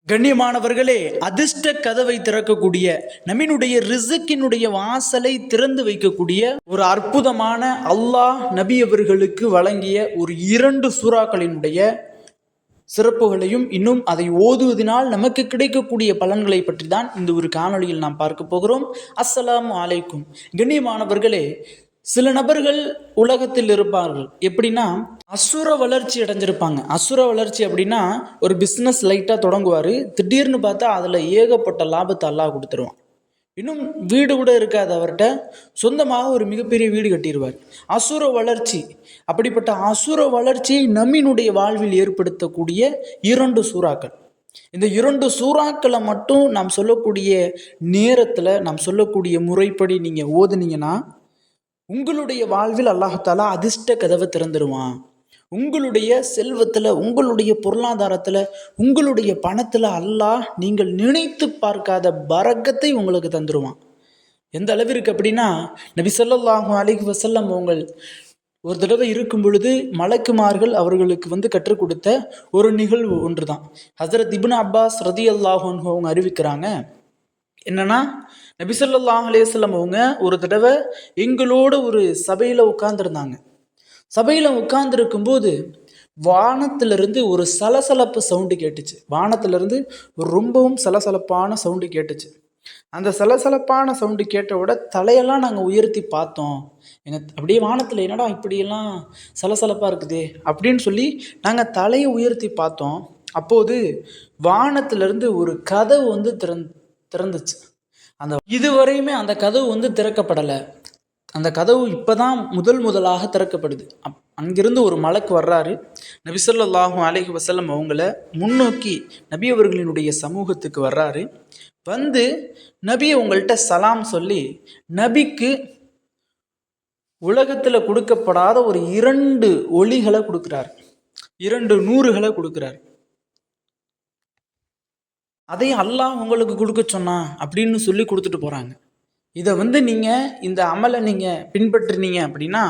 கண்ணியமானவர்களே, அதிர்ஷ்ட கதவை திறக்கக்கூடிய, நம்மினுடைய ரிசுக்கினுடைய வாசலை திறந்து வைக்கக்கூடிய ஒரு அற்புதமான அல்லாஹ் நபி அவர்களுக்கு வழங்கிய ஒரு 2 சூறாக்களினுடைய சிறப்புகளையும் இன்னும் அதை ஓதுவதனால் நமக்கு கிடைக்கக்கூடிய பலன்களை பற்றி தான் இந்த ஒரு காணொளியில் நாம் பார்க்க போகிறோம். அஸ்ஸலாமு அலைக்கும். கண்ணியமானவர்களே, சில நபர்கள் உலகத்தில் இருப்பார்கள். எப்படின்னா, அசுர வளர்ச்சி அடைஞ்சிருப்பாங்க. அசுர வளர்ச்சி அப்படின்னா, ஒரு பிஸ்னஸ் லைட்டாக தொடங்குவார், திடீர்னு பார்த்தா அதில் ஏகப்பட்ட லாபத்தை அல்லாஹ் கொடுத்துருவான். இன்னும் வீடு கூட இருக்காது அவர்கிட்ட, சொந்தமாக ஒரு மிகப்பெரிய வீடு கட்டிடுவார். அசுர வளர்ச்சி. அப்படிப்பட்ட அசுர வளர்ச்சியை நம்மினுடைய வாழ்வில் ஏற்படுத்தக்கூடிய 2 சூறாக்கள். இந்த 2 சூறாக்களை மட்டும் நாம் சொல்லக்கூடிய நேரத்தில், நாம் சொல்லக்கூடிய முறைப்படி நீங்கள் ஓதுனீங்கன்னா உங்களுடைய வாழ்வில் அல்லாஹாலா அதிர்ஷ்ட கதவை திறந்துடுவான். உங்களுடைய செல்வத்தில், உங்களுடைய பொருளாதாரத்தில், உங்களுடைய பணத்தில் அல்லாஹ் நீங்கள் நினைத்து பார்க்காத பரக்கத்தை உங்களுக்கு தந்துடுவான். எந்த அளவிற்கு அப்படின்னா, நபி ஸல்லல்லாஹு அலைஹி வஸல்லம் அவங்கள் ஒரு தடவை இருக்கும் பொழுது மலக்குமார்கள் அவர்களுக்கு கற்றுக் கொடுத்த ஒரு நிகழ்வு ஒன்று தான். ஹஸரத் இப்னு அப்பாஸ் ரதியல்லாஹு அன்ஹு அவங்க அறிவிக்கிறாங்க. என்னன்னா, நபி ஸல்லல்லாஹு அலைஹி வஸல்லம் அவங்க ஒரு தடவை எங்களோட ஒரு சபையில் உட்கார்ந்துருந்தாங்க. சபையில் உட்கார்ந்துருக்கும்போது வானத்திலிருந்து ஒரு சலசலப்பு சவுண்டு கேட்டுச்சு. வானத்திலிருந்து ஒரு ரொம்பவும் சலசலப்பான சவுண்டு கேட்டுச்சு. அந்த சலசலப்பான சவுண்டு கேட்டவோட தலையெல்லாம் நாங்கள் உயர்த்தி பார்த்தோம். அப்படியே வானத்தில் என்னடா இப்படியெல்லாம் சலசலப்பாக இருக்குதே அப்படின்னு சொல்லி நாங்கள் தலையை உயர்த்தி பார்த்தோம். அப்போது வானத்திலிருந்து ஒரு கதவு திறந்துச்சு. இதுவரையுமே அந்த கதவு திறக்கப்படலை. அந்த கதவு இப்போதான் முதலாக திறக்கப்படுது. அங்கிருந்து ஒரு மலக்கு வர்றாரு. நபி ஸல்லல்லாஹு அலைஹி வஸல்லம் அவங்கள முன்னோக்கி நபி அவர்களினுடைய சமூகத்துக்கு வர்றாரு. நபி உங்கள்கிட்ட சலாம் சொல்லி, நபிக்கு உலகத்தில் கொடுக்கப்படாத ஒரு 2 ஒளிகளை கொடுக்குறாரு, 2 நூறுகளை கொடுக்குறாரு. அதை அல்லாஹ் உங்களுக்கு கொடுக்க சொன்னான் அப்படின்னு சொல்லி கொடுத்துட்டு போகிறாங்க. இதை நீங்கள் இந்த அமலை நீங்கள் பின்பற்றினீங்க அப்படின்னா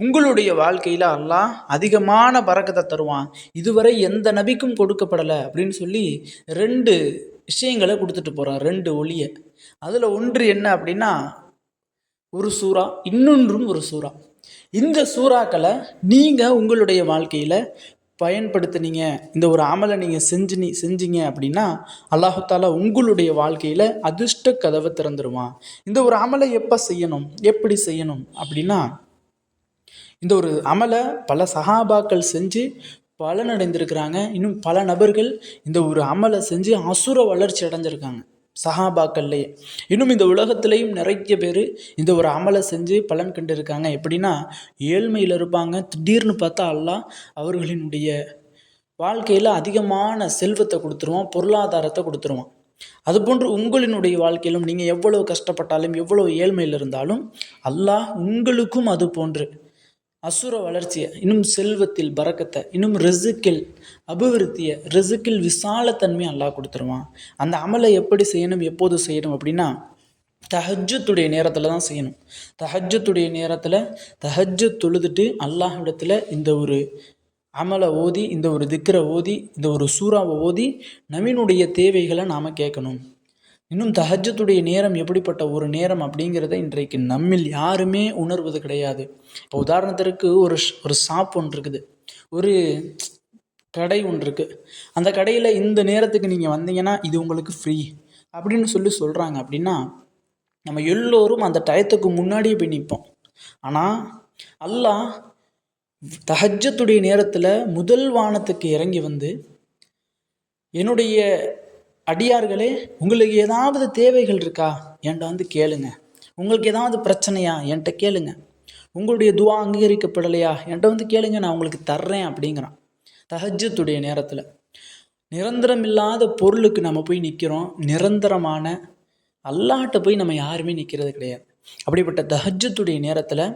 உங்களுடைய வாழ்க்கையில் அல்லாஹ் அதிகமான பரக்கத்தை தருவான். இதுவரை எந்த நபிக்கும் கொடுக்கப்படலை அப்படின்னு சொல்லி 2 விஷயங்களை கொடுத்துட்டு போகிறான், 2 ஒளியை. அதில் ஒன்று என்ன அப்படின்னா, ஒரு சூறா, இன்னொன்றும் ஒரு சூறா. இந்த சூறாக்களை நீங்கள் உங்களுடைய வாழ்க்கையில் பயன்படுத்தினீங்க, இந்த ஒரு அமலை நீங்கள் செஞ்சீங்க அப்படின்னா அல்லாஹு தாலா உங்களுடைய வாழ்க்கையில் அதிர்ஷ்ட கதவை திறந்துடுவான். இந்த ஒரு அமலை எப்போ செய்யணும், எப்படி செய்யணும் அப்படின்னா, இந்த ஒரு அமலை பல சஹாபாக்கள் செஞ்சு பலனடைந்திருக்கிறாங்க. இன்னும் பல நபர்கள் இந்த ஒரு அமலை செஞ்சு அசுர வளர்ச்சி அடைஞ்சிருக்காங்க சஹாபாக்கள்லேயே. இன்னும் இந்த உலகத்திலையும் நிறைய பேர் இந்த ஒரு அமலை செஞ்சு பலன் கண்டு இருக்காங்க. எப்படின்னா, ஏழ்மையில் இருப்பாங்க, திடீர்னு பார்த்தா அல்லாஹ் அவர்களினுடைய வாழ்க்கையில் அதிகமான செல்வத்தை கொடுத்துருவான், பொருளாதாரத்தை கொடுத்துருவான். அதுபோன்று உங்களினுடைய வாழ்க்கையிலும் நீங்கள் எவ்வளவு கஷ்டப்பட்டாலும், எவ்வளவு ஏழ்மையில் இருந்தாலும் அல்லாஹ் உங்களுக்கும் அது போன்று அசுர வளர்ச்சியை, இன்னும் செல்வத்தில் பரக்கத்தை, இன்னும் ரிசுக்கில் அபிவிருத்தியை, ரிசுக்கில் விசாலத்தன்மையை அல்லாஹ் கொடுத்துருவான். அந்த அமலை எப்படி செய்யணும், எப்போது செய்யணும் அப்படின்னா, தஹஜ்ஜுடைய நேரத்தில் தான் செய்யணும். தஹஜ்ஜுடைய நேரத்தில் தஹஜ்ஜுத் தொழுதுட்டு அல்லாஹ்விடத்தில் இந்த ஒரு அமலை ஓதி, இந்த ஒரு திக்ரை ஓதி, இந்த ஒரு சூறாவை ஓதி நம்மினுடைய தேவைகளை நாம் கேட்கணும். இன்னும் தஹஜ்ஜுடைய நேரம் எப்படிப்பட்ட ஒரு நேரம் அப்படிங்கிறத இன்றைக்கு நம்மில் யாருமே உணர்வது கிடையாது. இப்போ உதாரணத்திற்கு ஒரு ஷாப் ஒன்று இருக்குது, ஒரு கடை ஒன்று இருக்குது. அந்த கடையில் இந்த நேரத்துக்கு நீங்கள் வந்தீங்கன்னா இது உங்களுக்கு ஃப்ரீ அப்படின்னு சொல்கிறாங்க. அப்படின்னா நம்ம எல்லோரும் அந்த டயத்துக்கு முன்னாடியே போய் நிற்போம். ஆனால் அல்லாஹ் தஹஜ்ஜுடைய நேரத்தில் முதல் வானத்துக்கு இறங்கி என்னுடைய அடியார்களே, உங்களுக்கு ஏதாவது தேவைகள் இருக்கா, என்கிட்ட கேளுங்க. உங்களுக்கு ஏதாவது பிரச்சனையா, என்கிட்ட கேளுங்க. உங்களுடைய துவா அங்கீகரிக்கப்படலையா, என்கிட்ட கேளுங்க, நான் உங்களுக்கு தர்றேன் அப்படிங்கிறான். தஹஜ்ஜுடைய நேரத்தில் நிரந்தரம் இல்லாத பொருளுக்கு நம்ம போய் நிற்கிறோம். நிரந்தரமான அல்லாஹ்ட்ட போய் நம்ம யாருமே நிற்கிறது கிடையாது. அப்படிப்பட்ட தஹஜ்ஜுடைய நேரத்தில்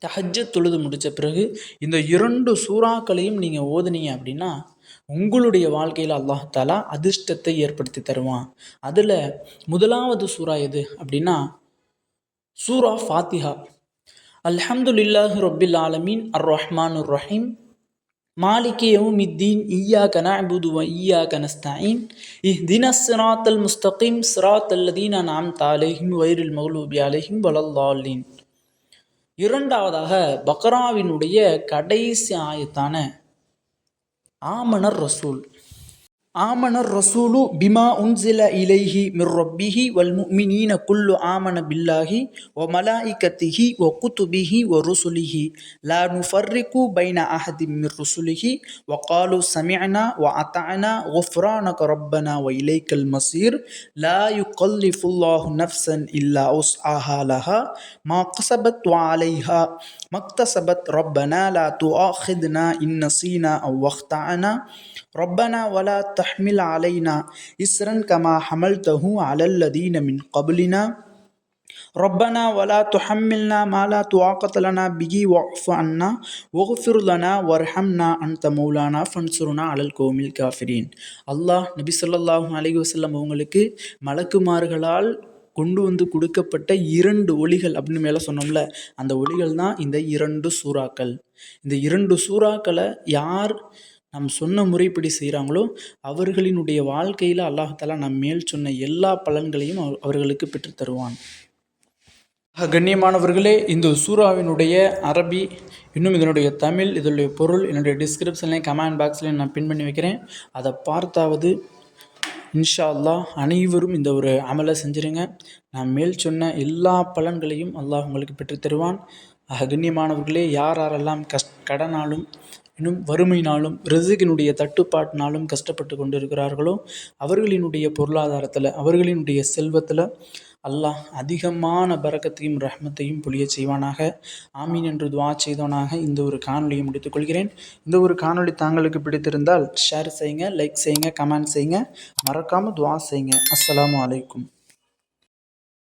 தஹஜ்ஜுத் தொழுது முடித்த பிறகு இந்த 2 சூறாக்களையும் நீங்கள் ஓதுனீங்க அப்படின்னா உங்களுடைய வாழ்க்கையில் அல்லாஹ் தாலா அதிர்ஷ்டத்தை ஏற்படுத்தி தருவான். அதில் முதலாவது சூறா எது அப்படின்னா, சூரா ஃபாத்திஹா. அல்ஹம்துலில்லாஹி ரப்பில் ஆலமீன் அர் ரஹ்மானுர் ரஹீம் மாலிகி யௌமித்தீன் இய்யாக நஅ்புது வ இய்யாக நஸ்தஈன் இஹ்தினஸ் ஸிராத்தல் முஸ்தகீம் ஸிராத்தல் லதீன அன்அம்த அலைஹிம் கய்ரில் மக்லூபி அலைஹிம் வலல்லாலீன். இரண்டாவதாக பக்ராவினுடைய கடைசி ஆயத்தான ஆமனர் ரசூல். ஆமனர் ரசூலு பிமா உன்சில இலைஹி மிர் ரப்பிஹி வல் முஃமினீன குல்லு ஆமன பில்லாஹி வ மலாயிகத்திஹி வ குதுபிஹி வ ருசுலிஹி லா நுஃபர்ரிகு பைன அஹதிம் மிர் ருசுலிஹி வ காலு சமிஅனா வ அத்தஅனா குஃப்ரானக ரப்பனா வ இலைக்கல் மஸீர் லா யுகல்லிஃபுல்லாஹு நஃப்ஸன் இல்லா உஸ்ஆஹா லஹா மா கஸபத் வ அலைஹா மக்தஸபத் ரப்பனா லா துஆஹித்னா இன் நஸீனா அவ் அக்தஅனா ربنا ولا تحمل علينا إسرا كما حملته على الذين من قبلنا ربنا ولا تحملنا ما لا طاقة لنا به واعف عنا واغفر لنا وارحمنا أنت مولانا فانصرنا على القوم الكافرين. அல்லாஹ் நபி ஸல்லல்லாஹு அலைஹி வஸல்லம் அவங்களுக்கு மலக்குமார்களால் கொண்டு வந்து கொடுக்கப்பட்ட 2 ஒலிகள் அப்படின்னு மேலே சொன்னோம்ல, அந்த ஒலிகள் தான் இந்த 2 சூறாக்கள். இந்த 2 சூறாக்களை யார் நம் சொன்ன முறைப்படி செய்கிறாங்களோ அவர்களினுடைய வாழ்க்கையில் அல்லாஹ் நம் மேல் சொன்ன எல்லா பலன்களையும் அவர்களுக்கு பெற்றுத் தருவான். கண்ணியமானவர்களே, இந்த சூறாவினுடைய அரபி, இன்னும் இதனுடைய தமிழ், இதனுடைய பொருள் என்னுடைய டிஸ்கிரிப்ஷன்லேயும் கமெண்ட் பாக்ஸ்லேயும் நான் பின் பண்ணி வைக்கிறேன். அதை பார்த்தாவது இன்ஷா அல்லாஹ் அனைவரும் இந்த ஒரு அமலை செஞ்சிருங்க. நான் மேல் சொன்ன எல்லா பலன்களையும் அல்லாஹ் உங்களுக்கு பெற்றுத் தருவான். கண்ணியமானவர்களே, யாரெல்லாம் கடனாலும் இன்னும் வறுமையினாலும் ரிஸ்கினுடைய தட்டுப்பாட்டினாலும் கஷ்டப்பட்டு கொண்டு இருக்கிறார்களோ அவர்களினுடைய பொருளாதாரத்தில், அவர்களினுடைய செல்வத்தில் அல்லாஹ் அதிகமான பரக்கத்தையும் ரஹ்மத்தையும் பொழிய செய்வானாக. ஆமீன் என்று துஆ செய்தவனாக இந்த ஒரு காணொலியை முடித்துக்கொள்கிறேன். இந்த ஒரு காணொலி தாங்களுக்கு பிடித்திருந்தால் ஷேர் செய்யுங்க, லைக் செய்யுங்க, கமெண்ட் செய்யுங்க, மறக்காமல் துஆ செய்யுங்க. அஸ்ஸலாமு அலைக்கும்.